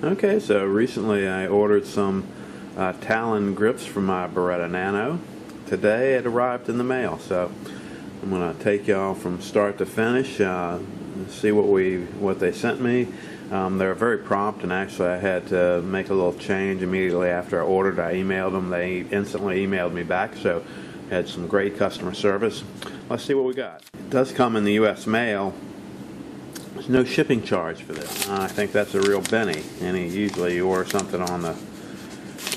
Okay, so recently I ordered some Talon grips from my Beretta Nano. Today it arrived in the mail, so I'm going to take y'all from start to finish, see what they sent me. They're very prompt, and actually I had to make a little change immediately after I ordered. I emailed them. They instantly emailed me back, so had some great customer service. Let's see what we got. It does come in the U.S. mail. There's no shipping charge for this. I think that's a real Benny. Usually you order something on the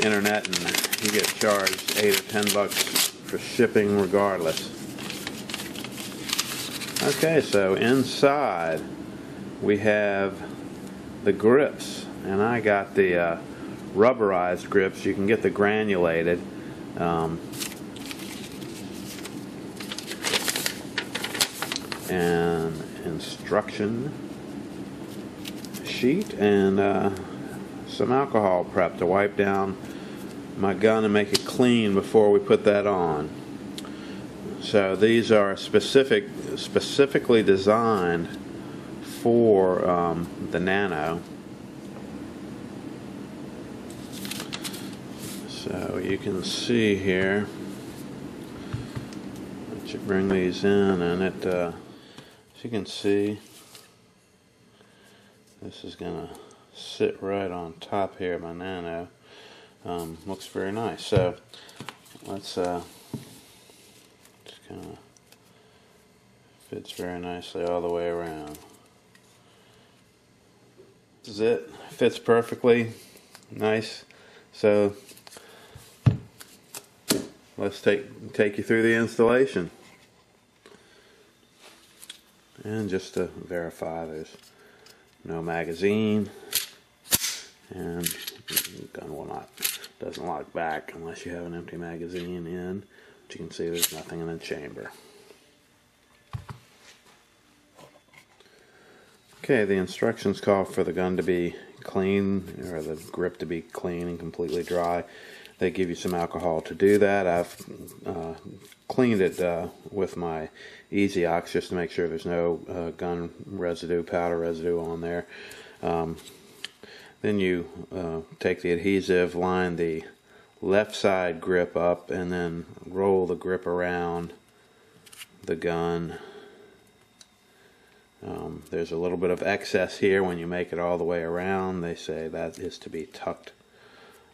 internet and you get charged $8 or $10 for shipping regardless. Okay, so inside we have the grips, and I got the rubberized grips. You can get the granulated. And instruction sheet and some alcohol prep to wipe down my gun and make it clean before we put that on. So these are specifically designed for the Nano. So you can see here, let you bring these in, and it as you can see, this is gonna sit right on top here of my Nano. Looks very nice. So let's just kind of fits very nicely all the way around. This is it. Fits perfectly. Nice. So let's take you through the installation. And just to verify, there's no magazine, and the gun doesn't lock back unless you have an empty magazine in. But you can see there's nothing in the chamber. Okay, the instructions call for the gun to be clean, or the grip to be clean and completely dry. They give you some alcohol to do that. I've cleaned it with my Easy Ox just to make sure there's no gun residue, powder residue on there. Then you take the adhesive, line the left side grip up, and then roll the grip around the gun. There's a little bit of excess here when you make it all the way around. They say that is to be tucked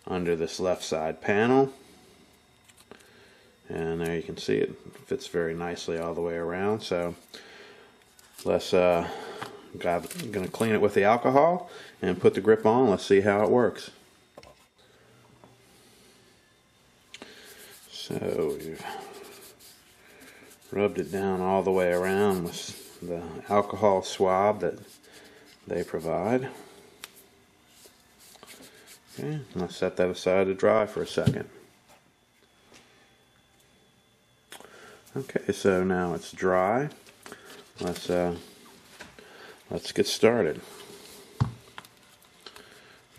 under this left side panel, and there you can see it fits very nicely all the way around. So let's going to clean it with the alcohol and put the grip on. Let's see how it works. So we've rubbed it down all the way around with the alcohol swab that they provide. Okay, let's set that aside to dry for a second. Okay, so now it's dry. Let's get started.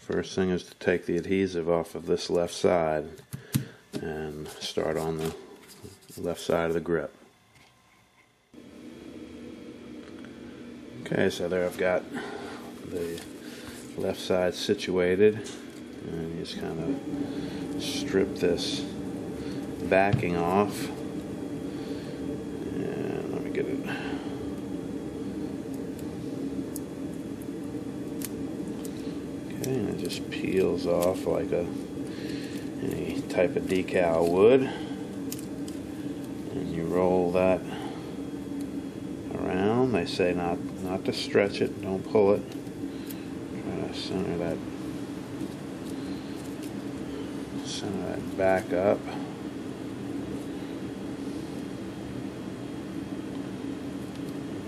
First thing is to take the adhesive off of this left side and start on the left side of the grip. Okay, so there I've got the left side situated. And you just kind of strip this backing off. And let me get it. Okay, and it just peels off like any type of decal would. And you roll that around. They say not to stretch it, don't pull it. Try to center that back up.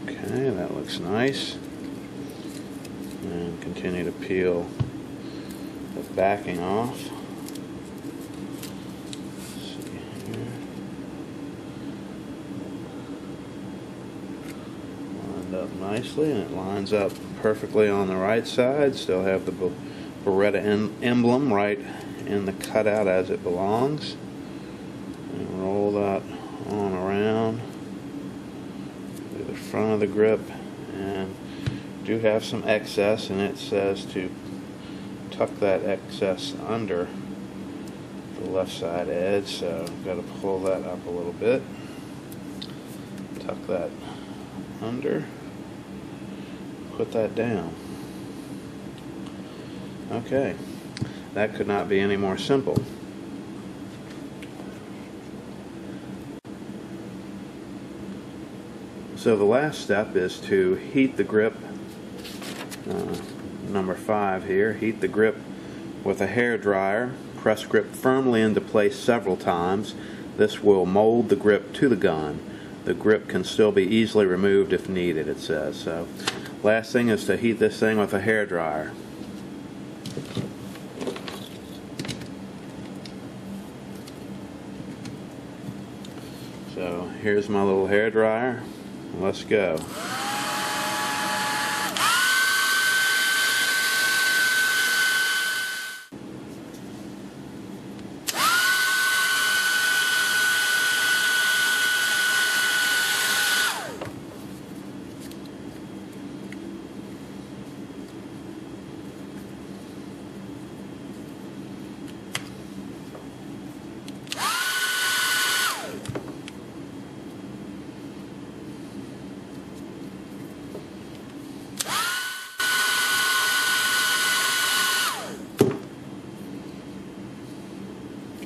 Okay, that looks nice. And continue to peel the backing off. Let's see here. Lined up nicely, and it lines up perfectly on the right side. Still have the Beretta emblem right in the cutout as it belongs, and roll that on around to the front of the grip, and do have some excess, and it says to tuck that excess under the left side edge, so I've got to pull that up a little bit, tuck that under, put that down. Okay, that could not be any more simple. So the last step is to heat the grip, number 5 here, heat the grip with a hair dryer. Press grip firmly into place several times. This will mold the grip to the gun. The grip can still be easily removed if needed, it says. So last thing is to heat this thing with a hair dryer. So here's my little hair dryer. Let's go.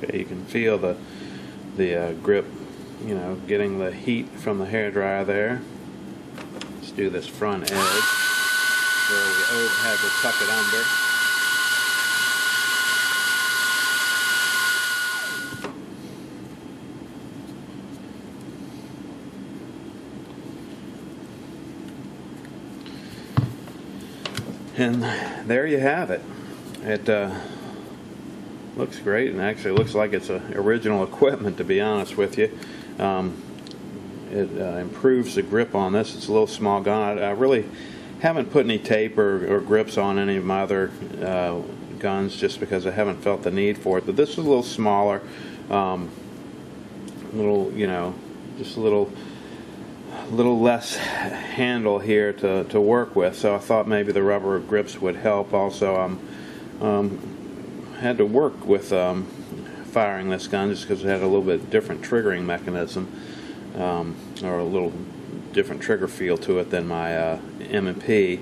Okay, you can feel the grip, you know, getting the heat from the hair dryer there. Let's do this front edge where we had to tuck it under. And there you have it. It looks great, and actually looks like it's original equipment, to be honest with you. It improves the grip on this. It's a little small gun. I really haven't put any tape or grips on any of my other guns just because I haven't felt the need for it. But this is a little smaller, little, you know, just a little less handle here to work with. So I thought maybe the rubber grips would help. Also, had to work with firing this gun just because it had a little bit different triggering mechanism, or a little different trigger feel to it than my M&P.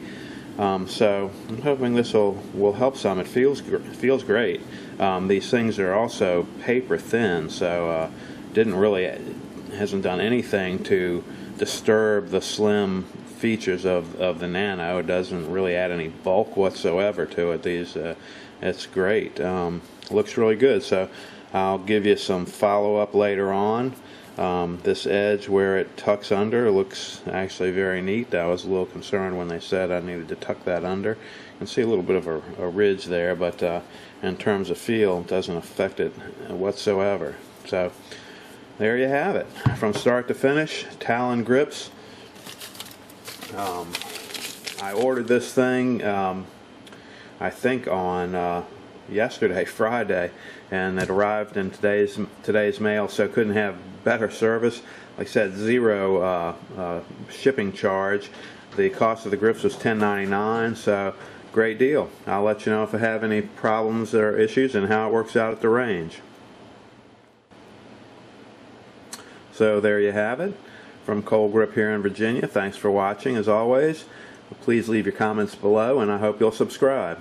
So I'm hoping this will help some. It feels great. These things are also paper thin, so hasn't done anything to disturb the slim features of the Nano. It doesn't really add any bulk whatsoever to it. It's great. Looks really good. So I'll give you some follow-up later on. This edge where it tucks under looks actually very neat. I was a little concerned when they said I needed to tuck that under. You can see a little bit of a ridge there, but in terms of feel, it doesn't affect it whatsoever. So there you have it. From start to finish, Talon grips. I ordered this thing I think on yesterday, Friday, and it arrived in today's mail, so couldn't have better service. Like I said, zero shipping charge. The cost of the grips was $10.99, so great deal. I'll let you know if I have any problems or issues and how it works out at the range. So there you have it. From Cold Grip here in Virginia. Thanks for watching. As always, please leave your comments below, and I hope you'll subscribe.